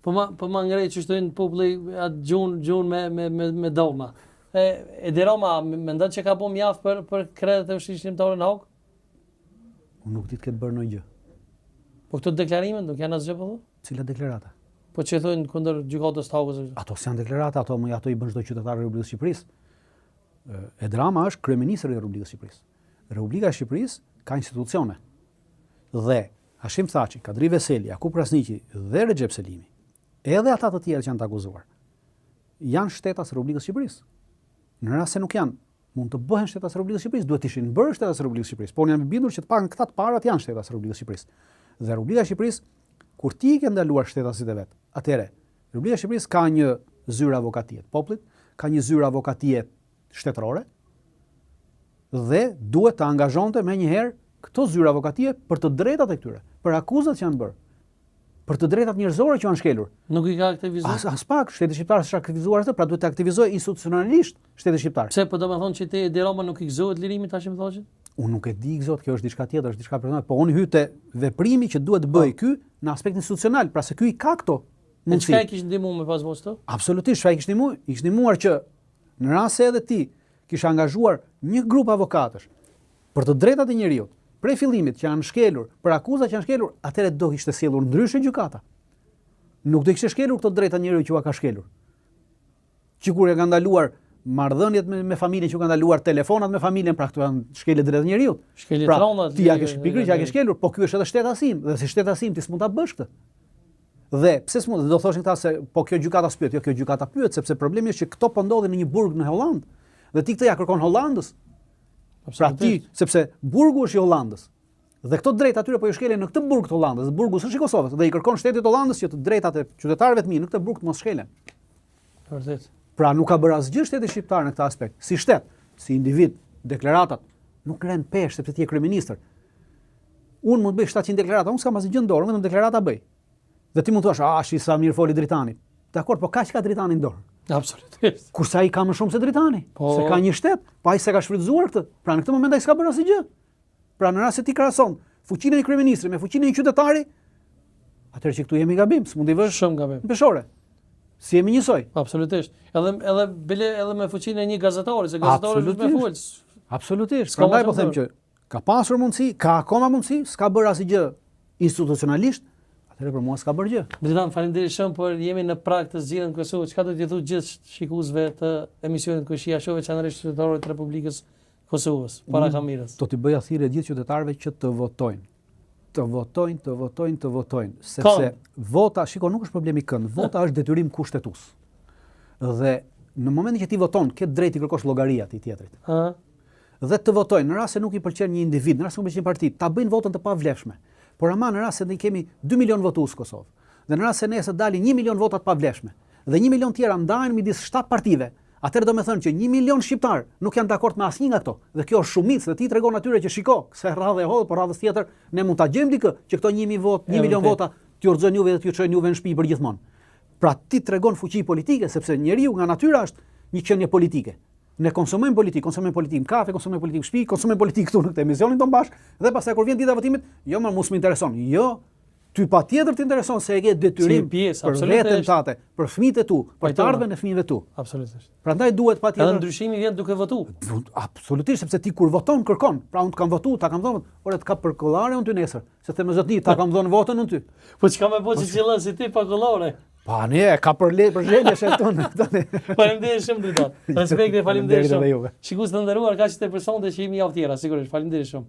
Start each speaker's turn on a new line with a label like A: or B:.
A: Po ma ngrej që shtojnë populli atë gjun me dolma. Edi Rama, mendon që ka bën mjaft për kredet e ushtrisë shqiptare në Hauk?
B: Unë nuk di të ketë bërë ndonjë gjë.
A: Po këto deklarime nuk janë asgjë po?
B: Cila deklarata?
A: Po që thonë kundër gjykatës të Haukës.
B: Ato s'janë deklarata, ato i bën çdo qytetar i Republikës së Shqipërisë. Edi Rama është kryeministri i Republikës së Shqipërisë. Republika e Shqipërisë ka institucione. Dhe Hashim Thaçi, Kadri Veseli, Jakub Krasniqi dhe Recep Selimi, edhe ata të tjerë që janë të akuzuar, janë shtetas Republikës së Shqipërisë. Në rast se nuk janë, mund të bëhen shtetas Republikës së Shqipërisë, duhet të ishin bërë shtetas Republikës së Shqipërisë. Por jam i bindur që të paktën këta të parat janë shtetas Republikës së Shqipërisë. Dhe Republika e Shqipërisë, kur ti ke ndaluar shtetasit e vet, atëherë Republika e Shqipërisë ka një zyrë avokatie të popullit, ka një zyrë avokatie shtetërore dhe duhet të angazhonte menjëherë këto zyrë avokatie për të drejtat e këtyre, për akuzat që janë bërë, për të drejtat njerëzore që janë shkelur.
A: Nuk i ka aktivizuar?
B: As pak, shteti shqiptar s'ka aktivizuar atë, pra duhet të aktivizojë institucionalisht shteti shqiptar.
A: Pse po domethënë që Edi Rama nuk i gëzohet lirimit tash më thoshit?
B: Unë nuk e di gëzohet, kjo është diçka tjetër, është diçka personale, po unë hy te veprimi që duhet të bëj ky në aspekt institucional, pra se ky i ka këto mundësi.
A: Çka e kish ndihmuar me pas mos të?
B: Absolutisht, çfarë i kish ndihmuar? I kish ndihmuar që në rast se edhe ti kish angazhuar një grup avokatësh për të drejtat e njeriut, prej fillimit që janë shkelur, për akuzat që janë shkelur, atëherë do kishte sjellur ndryshe gjykata. Nuk do kishte shkelur këto drejta njeriut që ua ka shkelur. Që kur e ka ndaluar marrëdhëniet me familjen, që ka ndaluar telefonat me familjen, pra këto janë shkelje drejtat njeriut.
A: Shkelje
B: pra,
A: tronat.
B: Ti ja ke pikërisht ja ke shkelur, po ky është edhe shtetasim, dhe si shtetasim ti s'mund ta bësh këtë. Dhe pse s'mund, do thoshin këta se po kjo gjykata s'pyet, jo kjo gjykata pyet, sepse problemi është që këto po ndodhin në një burg në Holland, dhe ti këtë ja kërkon Hollandës. Pra ti, sepse burgu është i Hollandës. Dhe këto drejta atyre po i shkelen në këtë burg të Hollandës, dhe burgu është i Kosovës, dhe i kërkon shtetit Hollandës që të drejtat e qytetarëve të mi në këtë burg të mos shkelen.
A: Vërtet.
B: Pra nuk ka bërë asgjë shteti shqiptar në këtë aspekt. Si shtet, si individ, deklaratat nuk rën pesh sepse ti je kryeministër. Unë mund të bëj 700 deklarata, unë s'kam asgjë në dorë, vetëm deklarata bëj. Dhe ti mund të thuash, shi sa mirë foli Dritani. Dakor, po kaq ka Dritani në dorë.
A: Absolutisht.
B: Kurse ai ka më shumë se Dritani,
A: po,
B: se ka një shtet, po ai s'e ka shfrytzuar këtë. Pra në këtë moment ai s'ka bërë asgjë. Pra në rast se ti krahason fuqinë e kryeministrit me fuqinë e një qytetari, atëherë që këtu jemi gabim, s'mund i vësh
A: shumë gabim.
B: Peshore. Si jemi njësoj.
A: Absolutisht. Edhe me fuqinë e një gazetari, se gazetari është me fol.
B: Absolutisht. Prandaj po them që ka pasur mundësi, ka akoma mundësi, s'ka bërë asgjë institucionalisht. Atëherë për mua s'ka bërë gjë.
A: Dritan, faleminderit shumë, por jemi në prag të zgjedhjeve në Kosovë. Çka do t'i thotë gjithë shikuesve të emisionit Kushia Show veçanërisht qytetarëve të Republikës Kosovës para kamerës?
B: Do t'i bëja thirrje gjithë qytetarëve që të votojnë. Të votojnë, sepse vota, shiko, nuk është problemi kënd, vota është detyrim kushtetues. Dhe në momentin që ti voton, ke drejt të kërkosh llogari atij tjetrit. Dhe të votojnë, në rast se nuk i pëlqen një individ, në rast se nuk i pëlqen parti, ta bëjnë votën të pavlefshme. Por ama në rast se ne kemi 2 milion votues në Kosovë, dhe në rast se nesër dalin 1 milion vota të pavlefshme, dhe 1 milion tjera ndahen midis 7 partive, atëherë do të thënë që 1 milion shqiptar nuk janë dakord me asnjë nga këto. Dhe kjo është shumicë, dhe ti tregon atyre që shiko, se radhë e hodh, por radhës tjetër ne mund ta gjejmë dikë që këto 1 milion vota t'ju urxojnë juve dhe t'ju çojnë juve në shtëpi për gjithmonë. Pra ti tregon fuqi politike, sepse njeriu nga natyra është një qenie politike. Ne konsumojmë politikë, kafe, konsumojmë politikë shtëpi, konsumojmë politikë këtu në këtë emisionin ton bashkë, dhe pastaj kur vjen dita e votimit, jo më mos më intereson. Jo, ty patjetër të intereson se e ke detyrim për veten tate, për fëmijët e tu, për të ardhmen e fëmijëve tu.
A: Absolutisht.
B: Prandaj duhet patjetër.
A: Edhe ndryshimi vjen duke votuar.
B: Absolutisht, sepse ti kur voton kërkon. Pra unë të kam votuar, ta kam dhënë, ore të ka për kollare unë ty nesër, se them zot ta kam dhënë votën unë ty.
A: Po çka më bëj çillën si ti pa kollare?
B: Pa ne, ka për zhenje sheton.
A: Faleminderit shumë Dritan. Respekte, faleminderit shumë. Shikues të nderuar, kaq të personte që jemi javë tjera, sigurisht. Faleminderit shumë.